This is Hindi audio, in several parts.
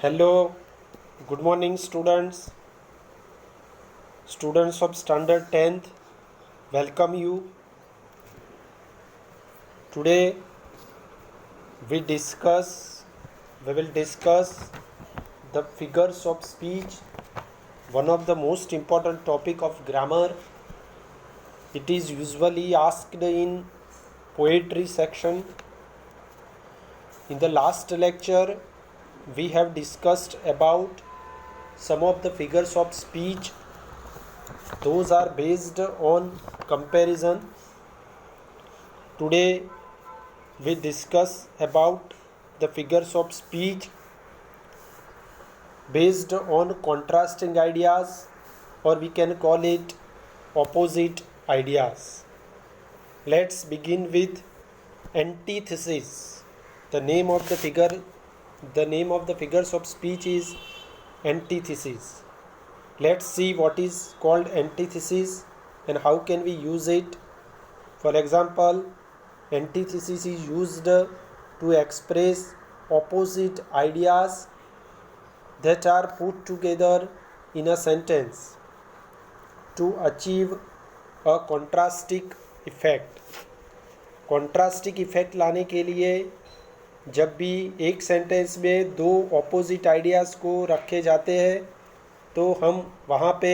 Hello, good morning students. Students of standard 10th, welcome you. Today we will discuss the figures of speech, one of the most important topic of grammar. It is usually asked in poetry section. In the last lecture we have discussed about some of the figures of speech. Those are based on comparison. Today we discuss about the figures of speech based on contrasting ideas, or we can call it opposite ideas. Let's begin with antithesis. The name of the figures of speech is antithesis. Let's see what is called antithesis and how can we use it. For example, antithesis is used to express opposite ideas that are put together in a sentence to achieve a contrasting effect. Contrasting effect लाने के लिए जब भी एक सेंटेंस में दो ऑपोजिट आइडियाज़ को रखे जाते हैं तो हम वहाँ पे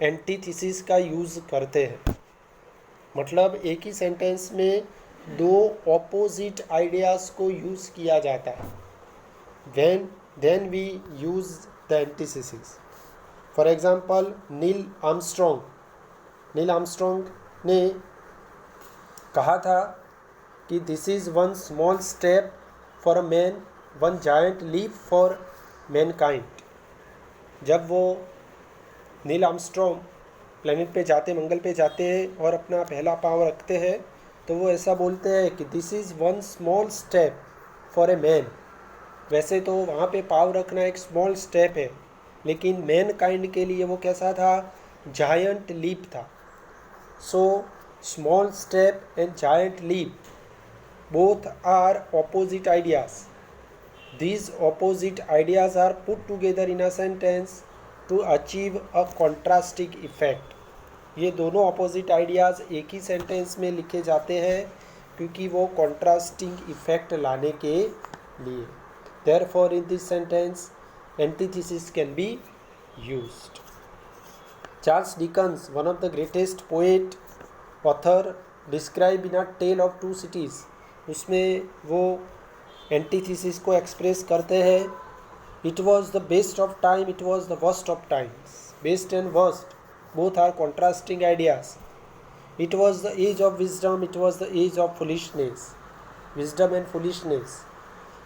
एंटीथीसिस का यूज़ करते हैं. मतलब एक ही सेंटेंस में दो ऑपोजिट आइडियाज़ को यूज़ किया जाता है. then we use the antithesis. For example, Neil Armstrong ने कहा था कि this is one small step for a man, one giant leap for mankind. जब वो नील आर्मस्ट्रॉन्ग प्लेनेट पे जाते, मंगल पे जाते हैं और अपना पहला पाँव रखते हैं तो वो ऐसा बोलते हैं कि this is one small step for a man. वैसे तो वहाँ पे पाँव रखना एक स्मॉल स्टेप है, लेकिन मैन काइंड के लिए वो कैसा था, जायंट लीप था. So small step and giant leap both are opposite ideas. These opposite ideas are put together in a sentence to achieve a contrasting effect. ये दोनों opposite ideas एक ही सेंटेंस में लिखे जाते हैं क्योंकि वो contrasting effect लाने के लिए. Therefore, in this sentence, antithesis can be used. Charles Dickens, one of the greatest poet, author, described in A Tale of Two Cities. उसमें वो antithesis को express करते हैं. It was the best of time, it was the worst of times. Best and worst, both are contrasting ideas. It was the age of wisdom, it was the age of foolishness. Wisdom and foolishness.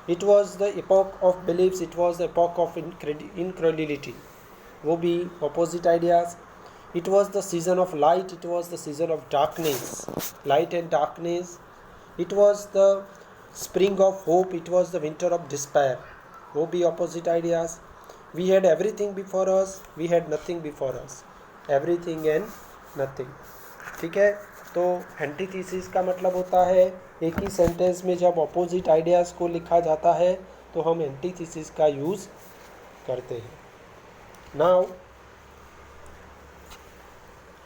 It was the epoch of beliefs, it was the epoch of incredulity. वो भी opposite ideas. It was the season of light, it was the season of darkness. Light and darkness. It was the spring of hope, it was the winter of despair. वो भी opposite ideas. We had everything before us, we had nothing before us. Everything and nothing. ठीक है. तो एंटीथीसिस का मतलब होता है एक ही सेंटेंस में जब ऑपोजिट आइडियाज़ को लिखा जाता है तो हम एंटीथीसिस का यूज़ करते हैं. Now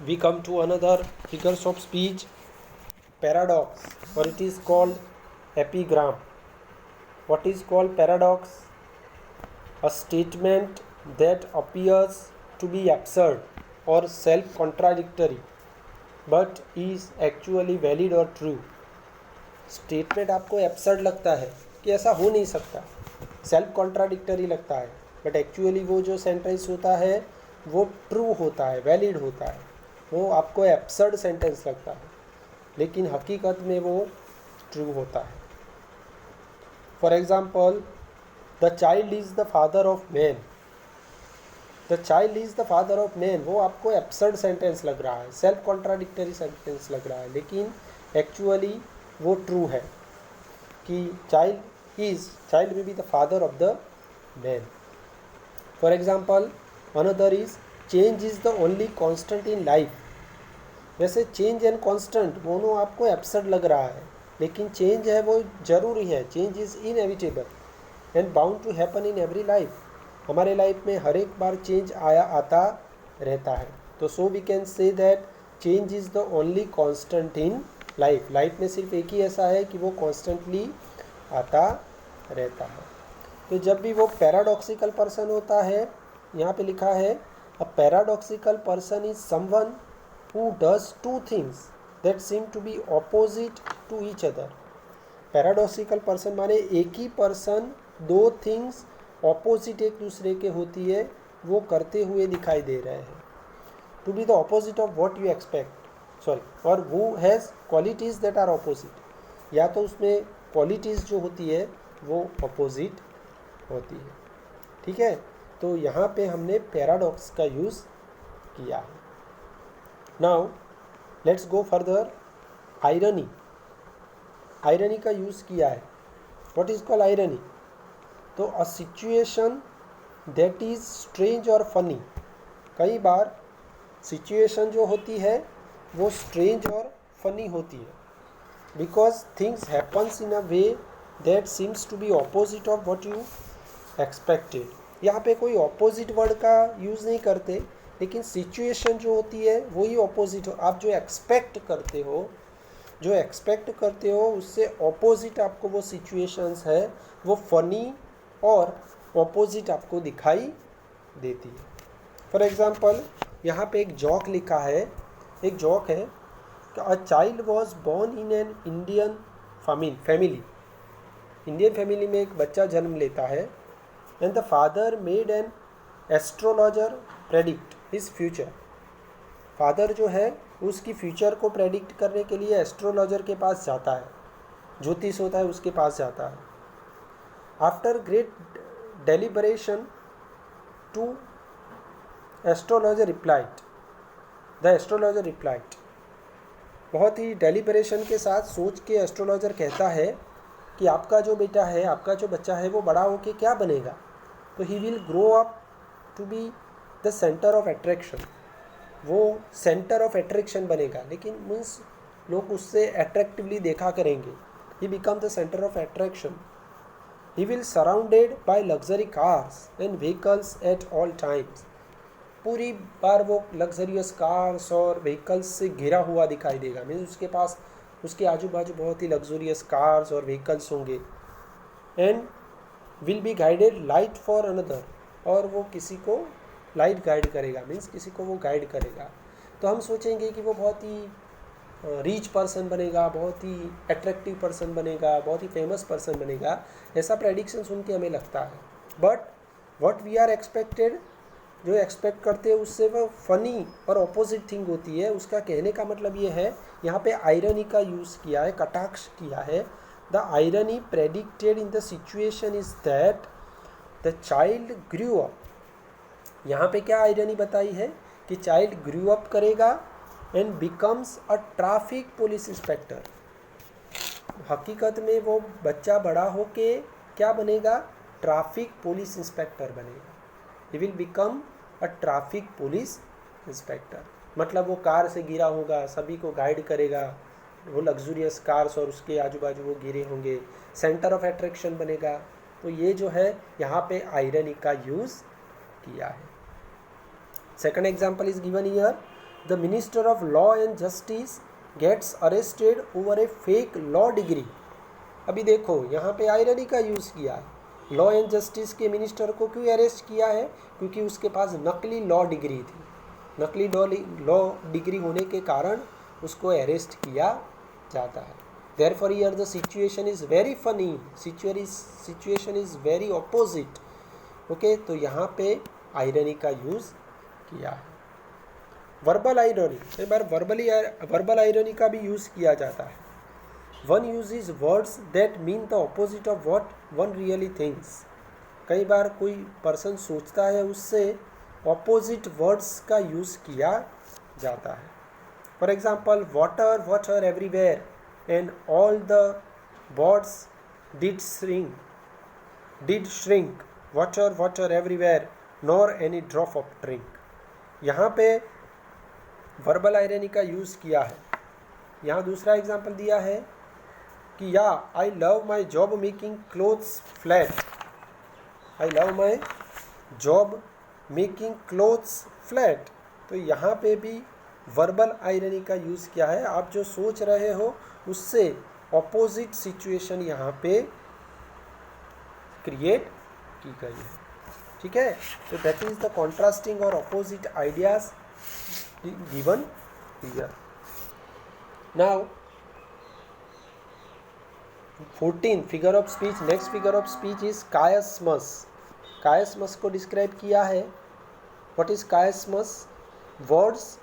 we come to another figures of speech, paradox, और it is called epigram. What is called paradox? A statement that appears to be absurd और self contradictory but is actually valid और ट्रू. स्टेटमेंट आपको एब्सर्ड लगता है कि ऐसा हो नहीं सकता, सेल्फ कॉन्ट्राडिक्टरी लगता है, बट एक्चुअली वो जो सेंटेंस होता है वो ट्रू होता है, वैलिड होता है. वो आपको एब्सर्ड सेंटेंस लगता है लेकिन हकीकत में वो ट्रू होता है. For example, the child is the father of man. The child is the father of man, वो आपको एब्सर्ड सेंटेंस लग रहा है, सेल्फ कॉन्ट्राडिक्टरी सेंटेंस लग रहा है, लेकिन एक्चुअली वो ट्रू है कि child will be the father of the man. For example, another is change is the only constant in life. वैसे चेंज एंड कॉन्स्टेंट दोनों आपको एब्सर्ड लग रहा है, लेकिन चेंज है वो ज़रूरी है, change is inevitable. And bound to happen in every life. हमारे लाइफ में हर एक बार चेंज आया आता रहता है। तो so we can say that change is the only constant in life. Life में सिर्फ एक ही ऐसा है कि वो कॉन्स्टेंटली आता रहता है। तो जब भी वो पैराडॉक्सिकल पर्सन होता है, यहाँ पे लिखा है a paradoxical person is someone who does two things that seem to be opposite to each other. Paradoxical person माने एक ही पर्सन दो थिंग्स ऑपोजिट एक दूसरे के होती है वो करते हुए दिखाई दे रहे हैं। To be the opposite of what you expect, sorry, और वो has qualities that are opposite, या तो उसमें क्वालिटीज़ जो होती है वो ऑपोजिट होती है। ठीक है, तो यहाँ पे हमने पैराडॉक्स का यूज़ किया है। Now let's go further. Irony, irony का यूज़ किया है। What is called irony? तो a situation that is strange और फनी। कई बार सिचुएशन जो होती है वो स्ट्रेंज और फनी होती है, because things happens in a way that seems to be opposite of what you expected. यहाँ पे कोई ऑपोजिट वर्ड का यूज़ नहीं करते, लेकिन सिचुएशन जो होती है वही ऑपोजिट हो। आप जो एक्सपेक्ट करते हो उससे ऑपोजिट आपको वो सिचुएशंस है वो फनी और ऑपोजिट आपको दिखाई देती है। फॉर एग्ज़ाम्पल यहाँ पे एक जॉक लिखा है, एक जॉक है कि a child was born in an Indian family. Indian family में एक बच्चा जन्म लेता है and the father made an astrologer predict his future. Father जो है उसकी फ्यूचर को प्रेडिक्ट करने के लिए एस्ट्रोलॉजर के पास जाता है, ज्योतिष होता है उसके पास जाता है। After great deliberation to astrologer replied, बहुत ही डेलिबरेशन के साथ सोच के एस्ट्रोलॉजर कहता है कि आपका जो बेटा है, आपका जो बच्चा है वो बड़ा होके क्या बनेगा? तो he will grow up to be the centre of attraction. वो सेंटर ऑफ अट्रैक्शन बनेगा, लेकिन मीन्स लोग उससे अट्रैक्टिवली देखा करेंगे। He become the centre of attraction. He will surrounded by luxury cars and vehicles at all times. पूरी बार वो लग्जरियस कार्स और व्हीकल्स से घिरा हुआ दिखाई देगा। मीन्स उसके पास, उसके आजू बाजू बहुत ही लग्जरियस कार्स और व्हीकल्स होंगे। And will be guided light for another, और वो किसी को लाइट गाइड करेगा, मीन्स किसी को वो गाइड करेगा। तो हम सोचेंगे कि वो बहुत ही रीच पर्सन बनेगा, बहुत ही अट्रैक्टिव पर्सन बनेगा, बहुत ही फेमस पर्सन बनेगा, ऐसा प्रेडिक्शन सुन के हमें लगता है। But what we are expected, जो एक्सपेक्ट करते हैं उससे वो फनी और ऑपोजिट थिंग होती है। उसका कहने का मतलब ये है, यहाँ पे आयरनी का यूज़ किया है, कटाक्ष किया है। The irony predicted in the situation is that the child grew up. यहाँ पे क्या आयरनी बताई है कि चाइल्ड ग्रू अप करेगा and becomes a traffic police inspector. हकीकत में वो बच्चा बड़ा होके क्या बनेगा? ट्रैफिक पुलिस इंस्पेक्टर बनेगा। He will become a traffic police inspector. मतलब वो कार से गिरा होगा, सभी को गाइड करेगा, वो लग्जूरियस कार्स और उसके आजू बाजू वो गिरे होंगे, सेंटर ऑफ अट्रैक्शन बनेगा। तो ये जो है यहाँ पे आयरनी का यूज़ किया है। Second example is given here, the minister of law and justice gets arrested over a fake law degree. अभी देखो यहाँ पे आयरनी का यूज़ किया है। लॉ एंड जस्टिस के मिनिस्टर को क्यों अरेस्ट किया है? क्योंकि उसके पास नकली लॉ डिग्री थी। नकली लॉ डिग्री होने के कारण उसको अरेस्ट किया जाता है। Therefore here the situation is very funny, situation is very opposite. Okay, तो यहाँ पे आयरनी का यूज़ किया है। वर्बल आयरनी, कई बार वर्बल आयरनी का भी यूज़ किया जाता है। One uses words that mean the opposite of what one really thinks. कई बार कोई पर्सन सोचता है उससे ऑपोजिट वर्ड्स का यूज़ किया जाता है। For example, water everywhere and all the birds did shrink, water everywhere nor any drop of drink. यहाँ पे वर्बल आयरनी का यूज़ किया है। यहाँ दूसरा एग्जाम्पल दिया है कि या I love my job making clothes flat. I love my job making clothes flat. तो यहाँ पे भी वर्बल आयरनी का यूज़ किया है। आप जो सोच रहे हो उससे ऑपोजिट सिचुएशन यहाँ पे क्रिएट की गई है। ठीक है, तो दैट इज द कॉन्ट्रास्टिंग और opposite ideas given here. Now 14 figure of speech. Next figure of speech is chiasmus. Chiasmus को डिस्क्राइब किया है। What is chiasmus? Words,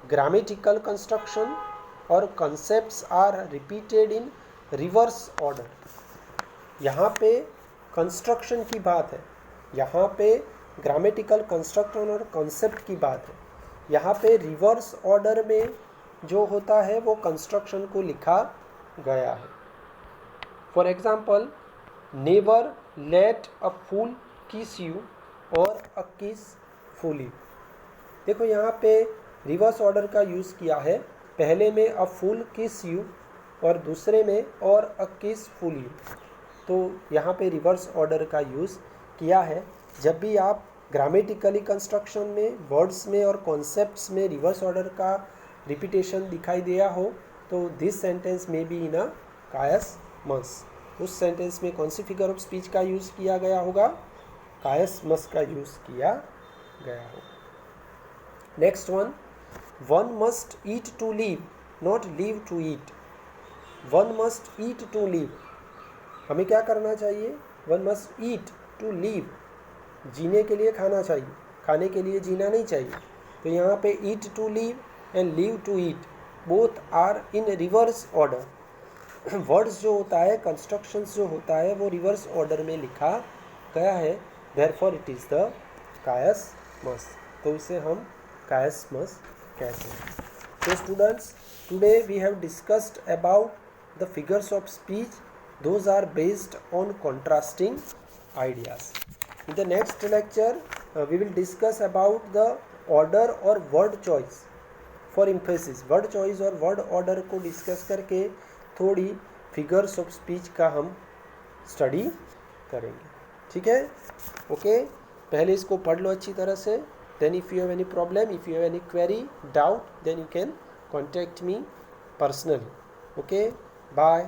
grammatical construction और concepts are repeated in reverse order. यहाँ पे कंस्ट्रक्शन की बात है, यहाँ पे ग्रामेटिकल कंस्ट्रक्शन और कॉन्सेप्ट की बात है। यहाँ पे रिवर्स ऑर्डर में जो होता है वो कंस्ट्रक्शन को लिखा गया है। फॉर एग्जाम्पल, नेवर लेट अ फूल किस यू और अ किस फूल यू। देखो यहाँ पे रिवर्स ऑर्डर का यूज़ किया है। पहले में अ फूल किस यू और दूसरे में और अ किस फूल यू। तो यहाँ पे रिवर्स ऑर्डर का यूज़ किया है। जब भी आप ग्रामेटिकली कंस्ट्रक्शन में, वर्ड्स में और कॉन्सेप्ट्स में रिवर्स ऑर्डर का रिपीटेशन दिखाई दिया हो तो दिस सेंटेंस में बी इन अ कायस्मस। उस सेंटेंस में कौन सी फिगर ऑफ स्पीच का यूज़ किया गया होगा? कायस्मस का यूज़ किया गया होगा। Next one must eat to live, not live to eat. One must eat to live, हमें क्या करना चाहिए? One must eat to live, जीने के लिए खाना चाहिए, खाने के लिए जीना नहीं चाहिए। तो यहाँ पे eat to live and live to eat both are in reverse order. Words जो होता है, कंस्ट्रक्शंस जो होता है वो रिवर्स ऑर्डर में लिखा गया है। Therefore it is the chiasmus. तो इसे हम कायस्मस कहते हैं। So students, today we have discussed about the figures of speech. Those are based on contrasting ideas. In the next lecture, we will discuss about the order or word choice for emphasis. Word choice और word order को discuss करके थोड़ी figures of speech का हम study करेंगे। ठीक है? ओके, पहले इसको पढ़ लो अच्छी तरह से। Then if you have any problem, if you have any query, doubt, then you can contact me personally. Okay, bye.